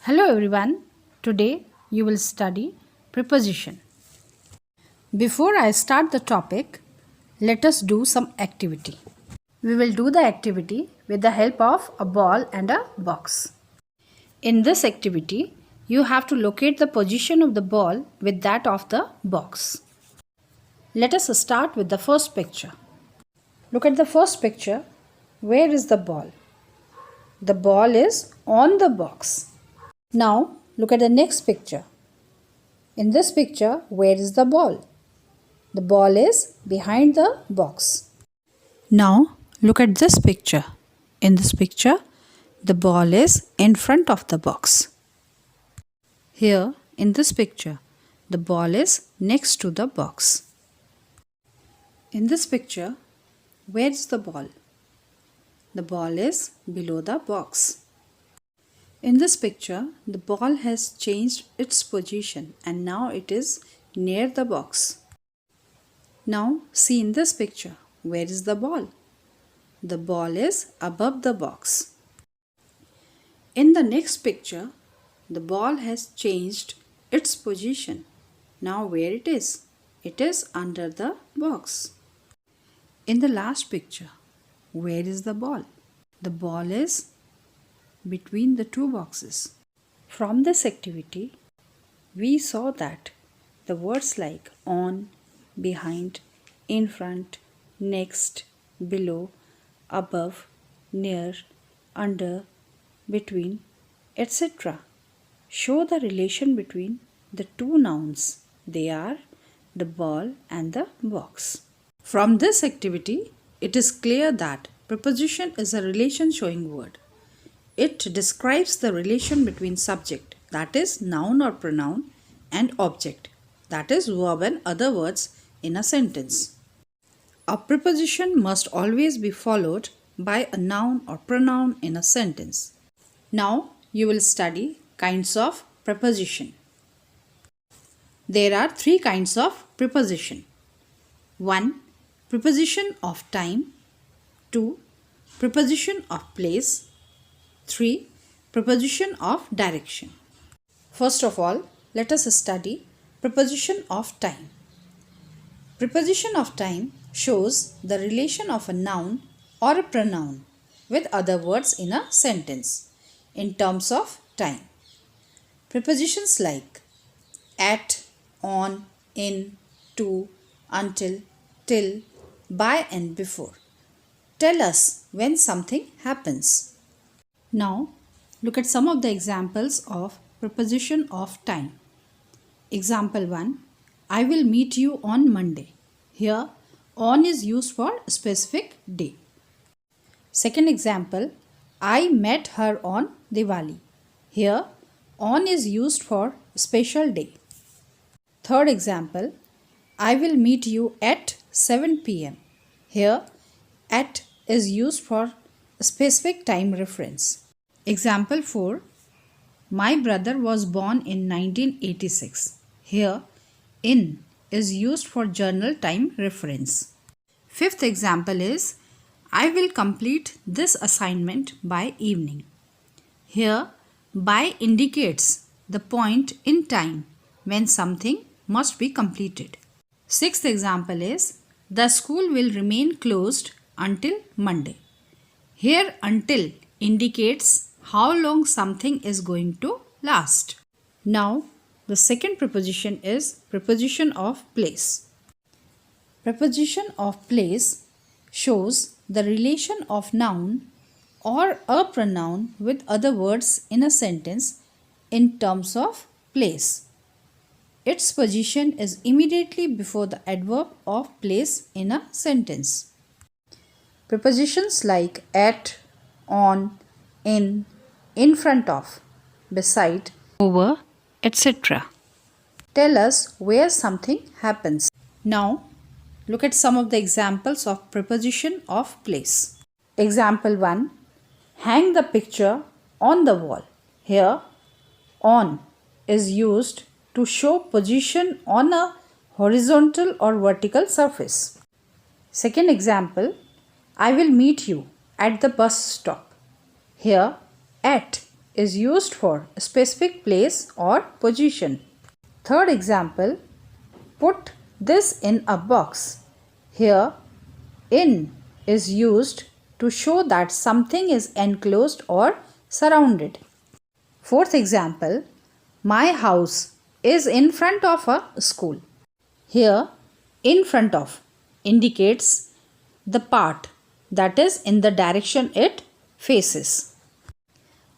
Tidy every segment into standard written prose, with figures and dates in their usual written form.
Hello everyone. Today you will study preposition. Before I start the topic, let us do some activity. We will do the activity with the help of a ball and a box. In this activity, you have to locate the position of the ball with that of the box. Let us start with the first picture. Look at the first picture. Where is the ball? The ball is on the box. Now look at the next picture. In this picture, where is the ball? The ball is behind the box. Now look at this picture. In this picture, the ball is in front of the box. Here in this picture, the ball is next to the box. In this picture, where is the ball? The ball is below the box. In this picture, the ball has changed its position and now it is near the box. Now see in this picture, where is the ball? The ball is above the box. In the next picture, the ball has changed its position. Now where it is? It is under the box. In the last picture, where is the ball? The ball is between the two boxes. From this activity, we saw that the words like on, behind, in front, next, below, above, near, under, between, etc. show the relation between the two nouns. They are the ball and the box. From this activity, it is clear that preposition is a relation showing word. It describes the relation between subject, that is noun or pronoun, and object, that is verb and other words in a sentence. A preposition must always be followed by a noun or pronoun in a sentence. Now you will study kinds of preposition. There are three kinds of preposition. 1. Preposition of time. 2. Preposition of place. 3. Preposition of direction. First of all, let us study preposition of time. Preposition of time shows the relation of a noun or a pronoun with other words in a sentence in terms of time. Prepositions like at, on, in, to, until, till, by and before tell us when something happens. Now, look at some of the examples of preposition of time. Example 1. I will meet you on Monday. Here, on is used for a specific day. Second example. I met her on Diwali. Here, on is used for a special day. Third example. I will meet you at 7 p.m. Here, at is used for a specific time reference. Example 4. My brother was born in 1986. Here, in is used for journal time reference. Fifth example is, I will complete this assignment by evening. Here, by indicates the point in time when something must be completed. Sixth example is, the school will remain closed until Monday. Here, until indicates how long something is going to last. Now, the second preposition is preposition of place. Preposition of place shows the relation of noun or a pronoun with other words in a sentence in terms of place. Its position is immediately before the adverb of place in a sentence. Prepositions like at, on, in front of, beside, over, etc. tell us where something happens. Now, look at some of the examples of preposition of place. Example 1. Hang the picture on the wall. Here, on is used to show position on a horizontal or vertical surface. Second example. I will meet you at the bus stop. Here, at is used for a specific place or position. Third example, put this in a box. Here, in is used to show that something is enclosed or surrounded. Fourth example, my house is in front of a school. Here, in front of indicates the part that is in the direction it faces.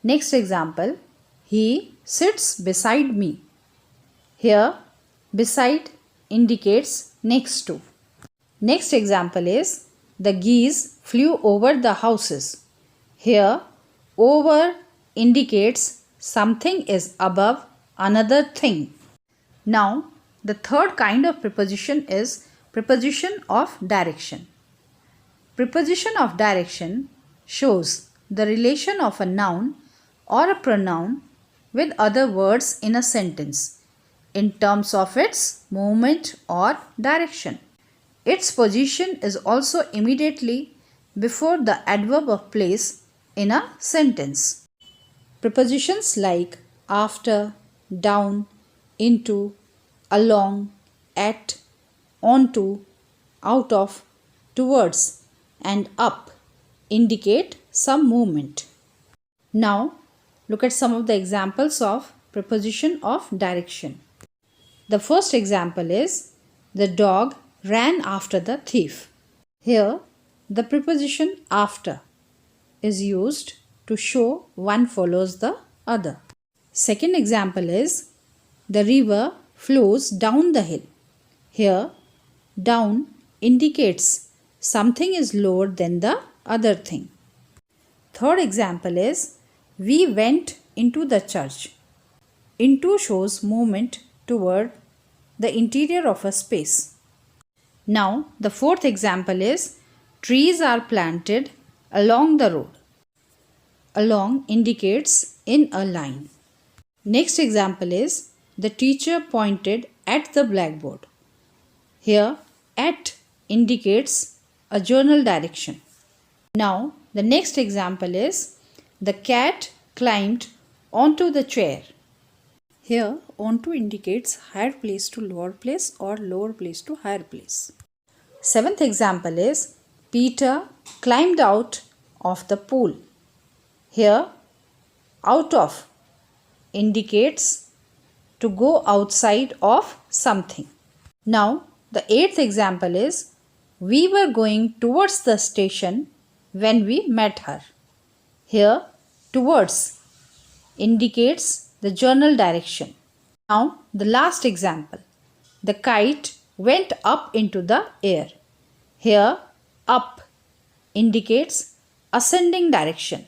Next example, he sits beside me. Here, beside indicates next to. Next example is the geese flew over the houses. Here, over indicates something is above another thing. Now, the third kind of preposition is preposition of direction. Preposition of direction shows the relation of a noun or a pronoun with other words in a sentence in terms of its movement or direction. Its position is also immediately before the adverb of place in a sentence. Prepositions like after, down, into, along, at, onto, out of, towards, and up indicate some movement. Now, look at some of the examples of preposition of direction. The first example is the dog ran after the thief. Here, the preposition after is used to show one follows the other. Second example is the river flows down the hill. Here, down indicates something is lower than the other thing. Third example is we went into the church. Into shows movement toward the interior of a space. Now, the fourth example is trees are planted along the road. Along indicates in a line. Next example is the teacher pointed at the blackboard. Here, at indicates a general direction. Now, the next example is the cat climbed onto the chair. Here, onto indicates higher place to lower place or lower place to higher place. Seventh example is Peter climbed out of the pool. Here, out of indicates to go outside of something. Now, the eighth example is we were going towards the station when we met her. Here, towards indicates the general direction. Now, the last example. The kite went up into the air. Here, up indicates ascending direction.